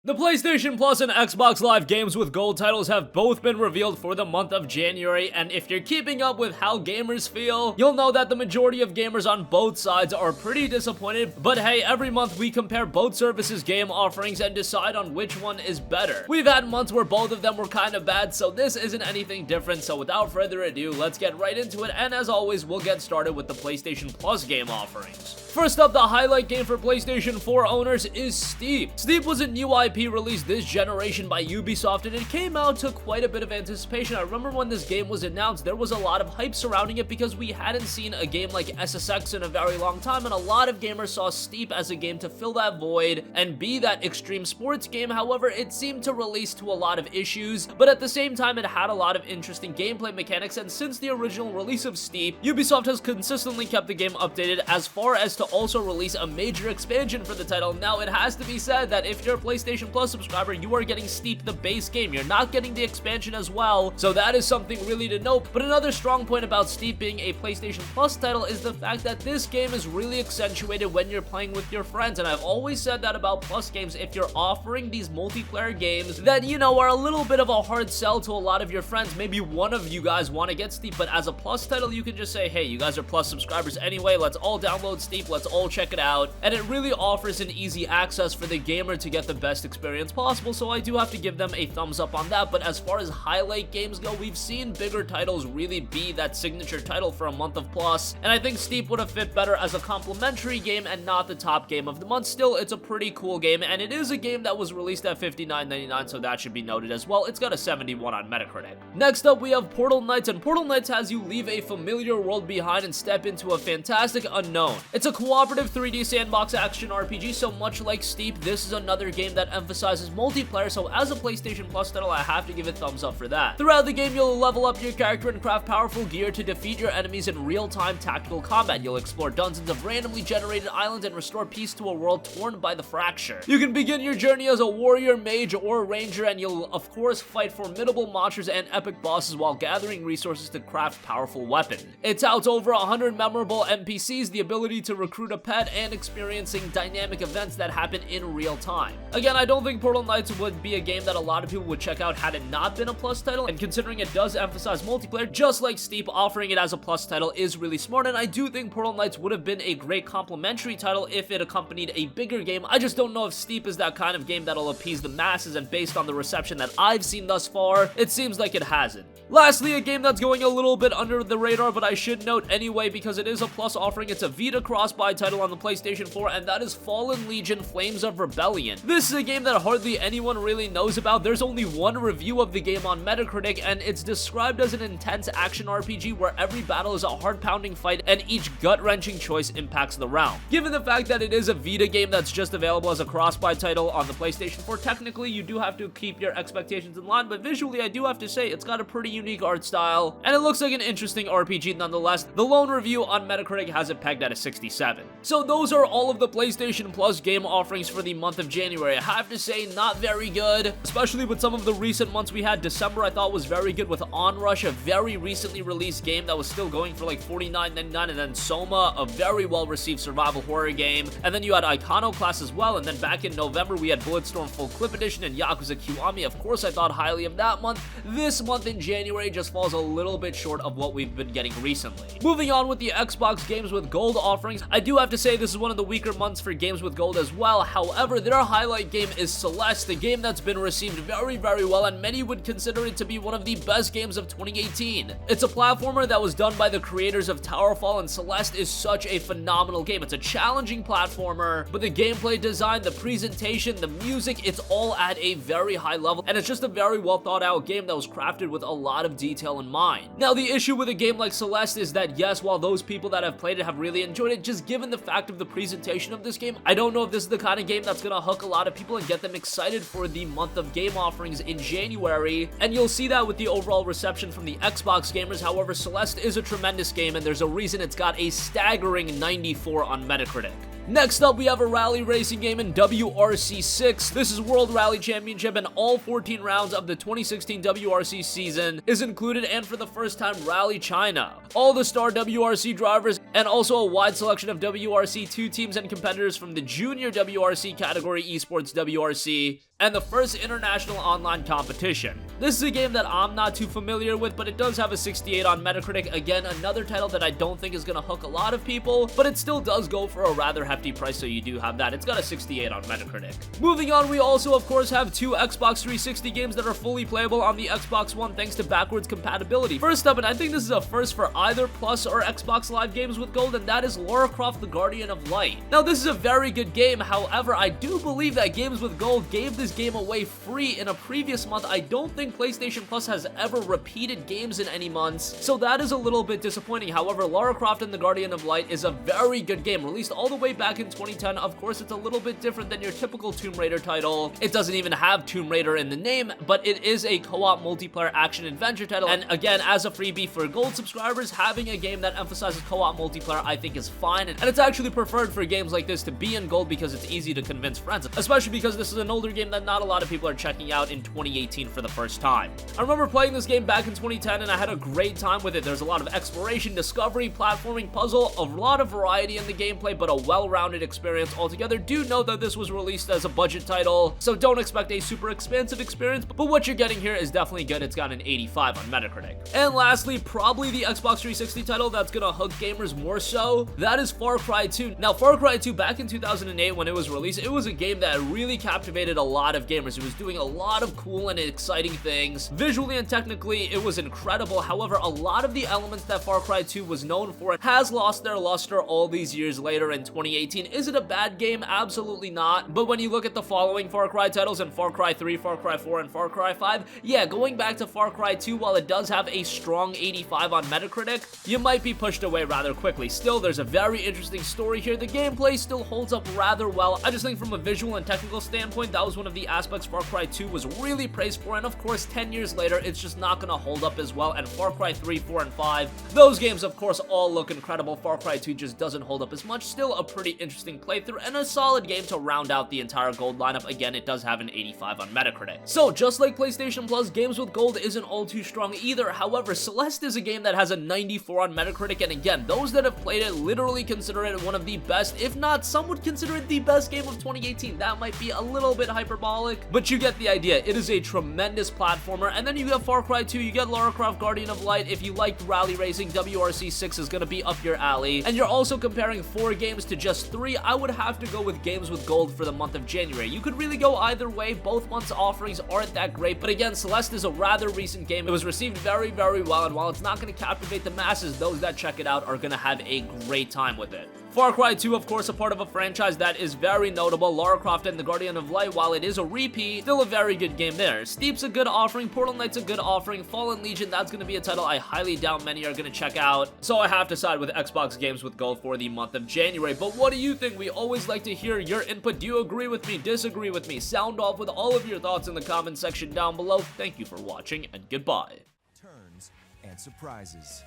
The PlayStation Plus and Xbox Live Games with Gold titles have both been revealed for the month of January, and if you're keeping up with how gamers feel, you'll know that the majority of gamers on both sides are pretty disappointed, but hey, every month we compare both services' game offerings and decide on which one is better. We've had months where both of them were kind of bad, so this isn't anything different, so without further ado, let's get right into it, and as always, we'll get started with the PlayStation Plus game offerings. First up, the highlight game for PlayStation 4 owners is Steep. Steep was a new IP released this generation by Ubisoft, and it came out to quite a bit of anticipation. I remember when this game was announced, there was a lot of hype surrounding it because we hadn't seen a game like SSX in a very long time, and a lot of gamers saw Steep as a game to fill that void and be that extreme sports game. However, it seemed to release to a lot of issues, but at the same time, it had a lot of interesting gameplay mechanics, and since the original release of Steep, Ubisoft has consistently kept the game updated as far as to also release a major expansion for the title. Now, it has to be said that if you're a PlayStation Plus subscriber, you are getting Steep, the base game. You're not getting the expansion as well, so that is something really to note. But another strong point about Steep being a PlayStation Plus title is the fact that this game is really accentuated when you're playing with your friends, and I've always said that about Plus games. If you're offering these multiplayer games that, you know, are a little bit of a hard sell to a lot of your friends, maybe one of you guys want to get Steep, but as a Plus title, you can just say, hey, you guys are Plus subscribers anyway, let's all download Steep, let's all check it out, and it really offers an easy access for the gamer to get the best experience possible, so I do have to give them a thumbs up on that. But as far as highlight games go, we've seen bigger titles really be that signature title for a month of Plus, and I think Steep would have fit better as a complimentary game and not the top game of the month. Still, it's a pretty cool game, and it is a game that was released at $59.99, so that should be noted as well. It's got a 71 on Metacritic. Next up, we have Portal Knights, and Portal Knights has you leave a familiar world behind and step into a fantastic unknown. It's a cooperative 3D sandbox action RPG, so much like Steep, this is another game that emphasizes multiplayer, so as a PlayStation Plus title, I have to give it thumbs up for that. Throughout the game, you'll level up your character and craft powerful gear to defeat your enemies in real-time tactical combat. You'll explore dozens of randomly generated islands and restore peace to a world torn by the fracture. You can begin your journey as a warrior, mage, or a ranger, and you'll of course fight formidable monsters and epic bosses while gathering resources to craft powerful weapons. It touts over 100 memorable NPCs, the ability to recruit a pet, and experiencing dynamic events that happen in real time. Again, I don't think Portal Knights would be a game that a lot of people would check out had it not been a Plus title, and considering it does emphasize multiplayer, just like Steep, offering it as a Plus title is really smart, and I do think Portal Knights would have been a great complementary title if it accompanied a bigger game. I just don't know if Steep is that kind of game that'll appease the masses, and based on the reception that I've seen thus far, it seems like it hasn't. Lastly, a game that's going a little bit under the radar, but I should note anyway because it is a Plus offering. It's a Vita cross-buy title on the PlayStation 4, and that is Fallen Legion Flames of Rebellion. This is a game that hardly anyone really knows about. There's only one review of the game on Metacritic, and it's described as an intense action RPG where every battle is a heart-pounding fight and each gut-wrenching choice impacts the round. Given the fact that it is a Vita game that's just available as a cross-buy title on the PlayStation 4, technically you do have to keep your expectations in line, but visually I do have to say it's got a pretty unique art style, and it looks like an interesting RPG nonetheless. The lone review on Metacritic has it pegged at a 67. So those are all of the PlayStation Plus game offerings for the month of January. I have to say, not very good, especially with some of the recent months we had. December I thought was very good with Onrush, a very recently released game that was still going for like $49.99, and then Soma, a very well-received survival horror game, and then you had Iconoclast as well, and then back in November we had Bulletstorm Full Clip Edition and Yakuza Kiwami. Of course I thought highly of that month. This month in January just falls a little bit short of what we've been getting recently. Moving on with the Xbox Games with Gold offerings, I do have to say this is one of the weaker months for Games with Gold as well. However, their highlight game is Celeste, the game that's been received very well, and many would consider it to be one of the best games of 2018. It's a platformer that was done by the creators of Towerfall, and Celeste is such a phenomenal game. It's a challenging platformer, but the gameplay design, the presentation, the music, it's all at a very high level, and it's just a very well thought out game that was crafted with a lot of detail in mind. Now, the issue with a game like Celeste is that yes, while those people that have played it have really enjoyed it, just given the fact of the presentation of this game, I don't know if this is the kind of game that's gonna hook a lot of people and get them excited for the month of game offerings in January, and you'll see that with the overall reception from the Xbox gamers. However, Celeste is a tremendous game, and there's a reason it's got a staggering 94 on Metacritic. Next up, we have a rally racing game in WRC6. This is World Rally Championship, and all 14 rounds of the 2016 WRC season is included, and for the first time, Rally China. All the star WRC drivers and also a wide selection of WRC2 teams and competitors from the Junior WRC category Esports WRC, and the first international online competition. This is a game that I'm not too familiar with, but it does have a 68 on Metacritic. Again, another title that I don't think is going to hook a lot of people, but it still does go for a rather hefty price, so you do have that. It's got a 68 on Metacritic. Moving on, we also, of course, have two Xbox 360 games that are fully playable on the Xbox One thanks to backwards compatibility. First up, and I think this is a first for either Plus or Xbox Live Games with Gold, and that is Lara Croft the Guardian of Light. Now, this is a very good game. However, I do believe that Games with Gold gave this game away free in a previous month. I don't think PlayStation Plus has ever repeated games in any months, so that is a little bit disappointing. However, Lara Croft and the Guardian of Light is a very good game, released all the way back in 2010. Of course, it's a little bit different than your typical Tomb Raider title. It doesn't even have Tomb Raider in the name, but it is a co-op multiplayer action-adventure title, and again, as a freebie for Gold subscribers, having a game that emphasizes co-op multiplayer I think is fine, and it's actually preferred for games like this to be in Gold because it's easy to convince friends, especially because this is an older game that not a lot of people are checking out in 2018 for the first time. I remember playing this game back in 2010 and I had a great time with it. There's a lot of exploration, discovery, platforming, puzzle, a lot of variety in the gameplay, but a well-rounded experience altogether. Do note that this was released as a budget title, so don't expect a super expansive experience, but what you're getting here is definitely good. It's got an 85 on Metacritic. And lastly, probably the Xbox 360 title that's gonna hook gamers more so, that is Far Cry 2. Now, Far Cry 2, back in 2008 when it was released, it was a game that really captivated a lot of gamers. It was doing a lot of cool and exciting things. Visually and technically, it was incredible. However, a lot of the elements that Far Cry 2 was known for has lost their luster all these years later in 2018. Is it a bad game? Absolutely not. But when you look at the following Far Cry titles in Far Cry 3, Far Cry 4, and Far Cry 5, yeah, going back to Far Cry 2, while it does have a strong 85 on Metacritic, you might be pushed away rather quickly. Still, there's a very interesting story here. The gameplay still holds up rather well. I just think from a visual and technical standpoint, that was one of the aspects Far Cry 2 was really praised for, and of course 10 years later it's just not gonna hold up as well. And Far Cry 3, 4, and 5, those games of course all look incredible. Far Cry 2 just doesn't hold up as much. Still a pretty interesting playthrough and a solid game to round out the entire Gold lineup. Again, it does have an 85 on Metacritic. So just like PlayStation Plus, Games with Gold isn't all too strong either. However, Celeste is a game that has a 94 on Metacritic, and again, those that have played it literally consider it one of the best, if not some would consider it the best game of 2018. That might be a little bit hyperbolic, but you get the idea. It is a tremendous platformer. And then you have Far Cry 2, you get Lara Croft Guardian of Light. If you liked rally racing, WRC 6 is gonna be up your alley. And you're also comparing 4 games to just 3. I would have to go with Games with Gold for the month of January. You could really go either way. Both months' offerings aren't that great, but again, Celeste is a rather recent game. It was received very, very well, and while it's not gonna captivate the masses, those that check it out are gonna have a great time with it. Far Cry 2, of course, a part of a franchise that is very notable. Lara Croft and the Guardian of Light, while it is a repeat, still a very good game there. Steep's a good offering, Portal Knight's a good offering, Fallen Legion, that's going to be a title I highly doubt many are going to check out, so I have to side with Xbox Games with Gold for the month of January. But what do you think? We always like to hear your input. Do you agree with me? Disagree with me? Sound off with all of your thoughts in the comment section down below. Thank you for watching, and goodbye. Turns and surprises.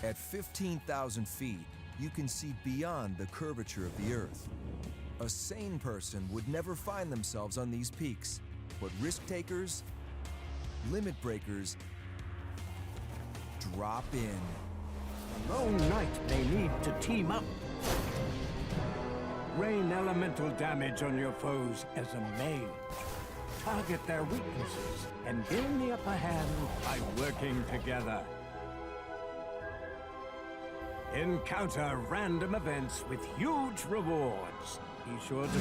At 15,000 feet, you can see beyond the curvature of the Earth. A sane person would never find themselves on these peaks, but risk takers, limit breakers, drop in. A lone knight may need to team up. Rain elemental damage on your foes as a mage. Target their weaknesses and gain the upper hand by working together. Encounter random events with huge rewards. Be sure to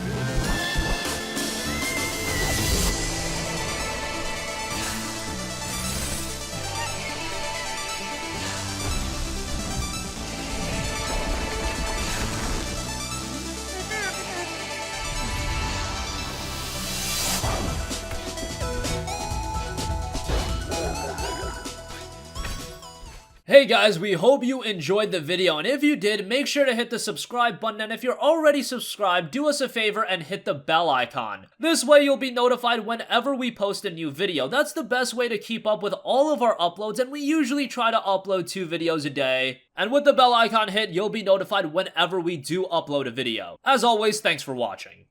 Hey guys, we hope you enjoyed the video, and if you did, make sure to hit the subscribe button, and if you're already subscribed, do us a favor and hit the bell icon. This way you'll be notified whenever we post a new video. That's the best way to keep up with all of our uploads, and we usually try to upload 2 videos a day. And with the bell icon hit, you'll be notified whenever we do upload a video. As always, thanks for watching.